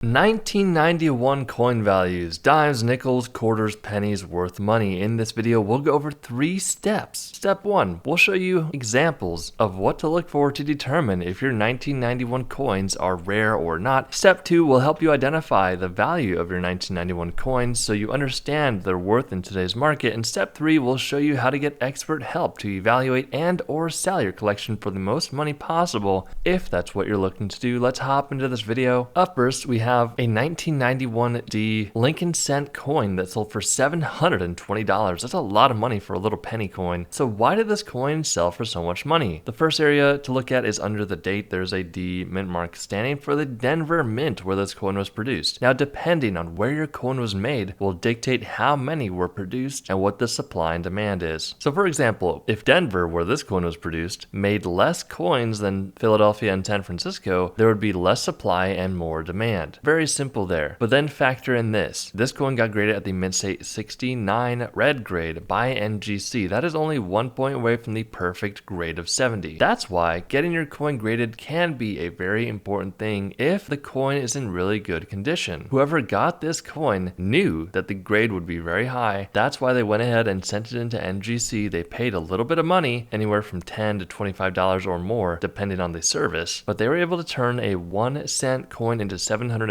1991 coin values, dimes, nickels, quarters, pennies, worth money. In this video, we'll go over 3 steps. Step 1, we'll show you examples of what to look for to determine if your 1991 coins are rare or not. Step 2 will help you identify the value of your 1991 coins so you understand their worth in today's market. And step 3 will show you how to get expert help to evaluate and or sell your collection for the most money possible if that's what you're looking to do. Let's hop into this video. Up first, we have a 1991 D Lincoln cent coin that sold for $720. That's a lot of money for a little penny coin. So why did this coin sell for so much money? The first area to look at is under the date. There's a D mint mark standing for the Denver Mint where this coin was produced. Now, depending on where your coin was made will dictate how many were produced and what the supply and demand is. So for example, if Denver, where this coin was produced, made less coins than Philadelphia and San Francisco, there would be less supply and more demand. Very simple there. But then factor in this. This coin got graded at the Mint State 69 red grade by NGC. That is only 1 point away from the perfect grade of 70. That's why getting your coin graded can be a very important thing if the coin is in really good condition. Whoever got this coin knew that the grade would be very high. That's why they went ahead and sent it into NGC. They paid a little bit of money, anywhere from $10 to $25 or more, depending on the service, but they were able to turn a 1 cent coin into $720.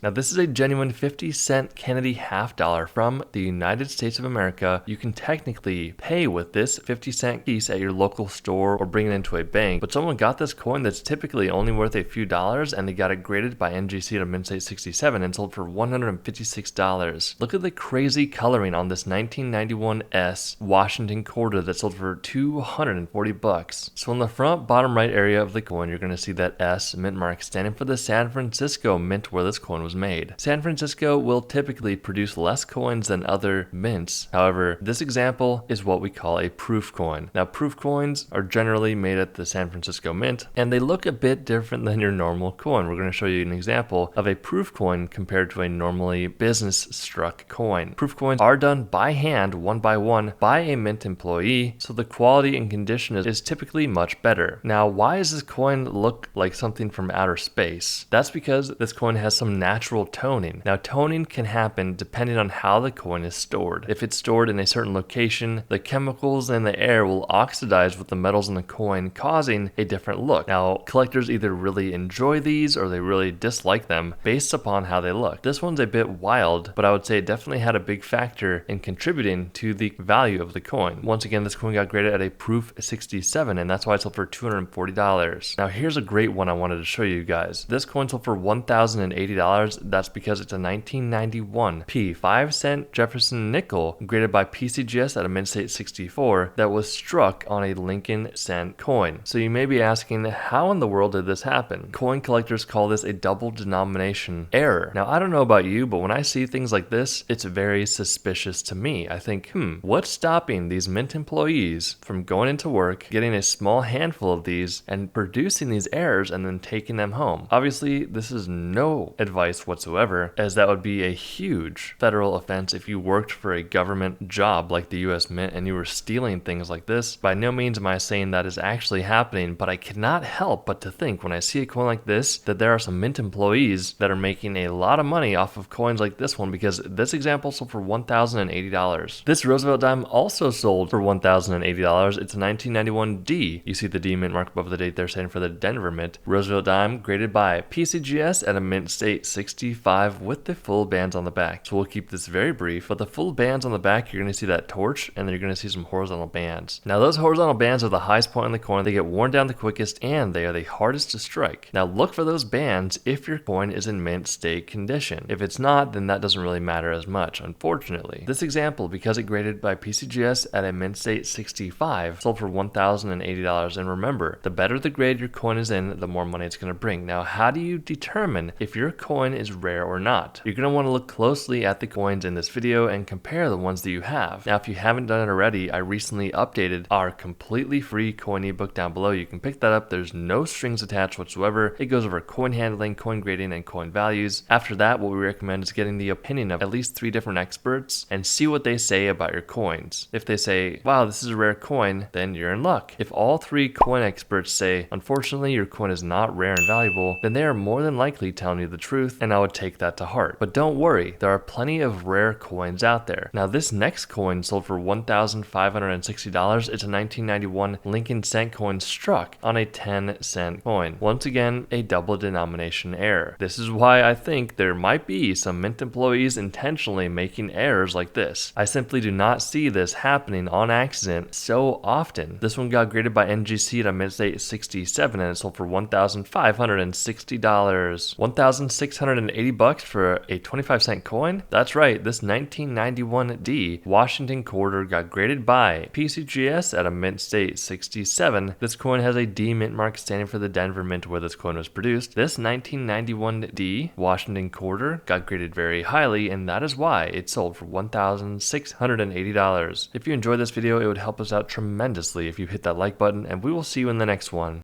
Now this is a genuine 50-cent Kennedy half dollar from the United States of America. You can technically pay with this 50-cent piece at your local store or bring it into a bank, but someone got this coin that's typically only worth a few dollars and they got it graded by NGC at a Mint State 67 and sold for $156. Look at the crazy coloring on this 1991 S Washington quarter that sold for $240. So in the front bottom right area of the coin, you're going to see that S mint mark standing for the San Francisco Mint where this coin was made. San Francisco will typically produce less coins than other mints. However, this example is what we call a proof coin. Now, proof coins are generally made at the San Francisco Mint, and they look a bit different than your normal coin. We're going to show you an example of a proof coin compared to a normally business-struck coin. Proof coins are done by hand, one by one, by a mint employee, so the quality and condition is typically much better. Now, why does this coin look like something from outer space? That's because this coin has some natural toning. Now, toning can happen depending on how the coin is stored. If it's stored in a certain location, the chemicals in the air will oxidize with the metals in the coin, causing a different look. Now, collectors either really enjoy these or they really dislike them based upon how they look. This one's a bit wild, but I would say it definitely had a big factor in contributing to the value of the coin. Once again, this coin got graded at a proof 67, and that's why it sold for $240. Now, here's a great one I wanted to show you guys. This coin sold for $1,080. That's because it's a 1991 P 5-cent Jefferson Nickel graded by PCGS at a Mint State 64 that was struck on a Lincoln cent coin. So you may be asking, how in the world did this happen? Coin collectors call this a double denomination error. Now, I don't know about you, but when I see things like this, it's very suspicious to me. I think, what's stopping these mint employees from going into work, getting a small handful of these, and producing these errors and then taking them home? Obviously, this is no advice whatsoever, as that would be a huge federal offense if you worked for a government job like the US Mint and you were stealing things like this. By no means am I saying that is actually happening, but I cannot help but to think when I see a coin like this that there are some mint employees that are making a lot of money off of coins like this one, because this example sold for $1,080. This Roosevelt Dime also sold for $1,080. It's a 1991 D. You see the D mint mark above the date there standing for the Denver Mint. Roosevelt Dime graded by PCGS at a Mint State 65 with the full bands on the back. So we'll keep this very brief, but the full bands on the back, you're going to see that torch, and then you're going to see some horizontal bands. Now, those horizontal bands are the highest point in the coin. They get worn down the quickest, and they are the hardest to strike. Now, look for those bands if your coin is in mint state condition. If it's not, then that doesn't really matter as much, unfortunately. This example, because it graded by PCGS at a Mint State 65, sold for $1,080. And remember, the better the grade your coin is in, the more money it's going to bring. Now, how do you determine if your coin is rare or not? You're going to want to look closely at the coins in this video and compare the ones that you have. Now, if you haven't done it already, I recently updated our completely free coin ebook down below. You can pick that up. There's no strings attached whatsoever. It goes over coin handling, coin grading, and coin values. After that, what we recommend is getting the opinion of at least 3 different experts and see what they say about your coins. If they say, wow, this is a rare coin, then you're in luck. If all 3 coin experts say, unfortunately, your coin is not rare and valuable, then they are more than likely telling you the truth, and I would take that to heart. But don't worry, there are plenty of rare coins out there. Now this next coin sold for $1,560. It's a 1991 Lincoln cent coin struck on a 10-cent coin. Once again, a double denomination error. This is why I think there might be some Mint employees intentionally making errors like this. I simply do not see this happening on accident so often. This one got graded by NGC at a mint state 67 and it sold for $1,560. $1,680 for a 25-cent coin? That's right, this 1991D Washington quarter got graded by PCGS at a mint state 67. This coin has a D mint mark standing for the Denver Mint where this coin was produced. This 1991D Washington quarter got graded very highly, and that is why it sold for $1,680. If you enjoyed this video, it would help us out tremendously if you hit that like button, and we will see you in the next one.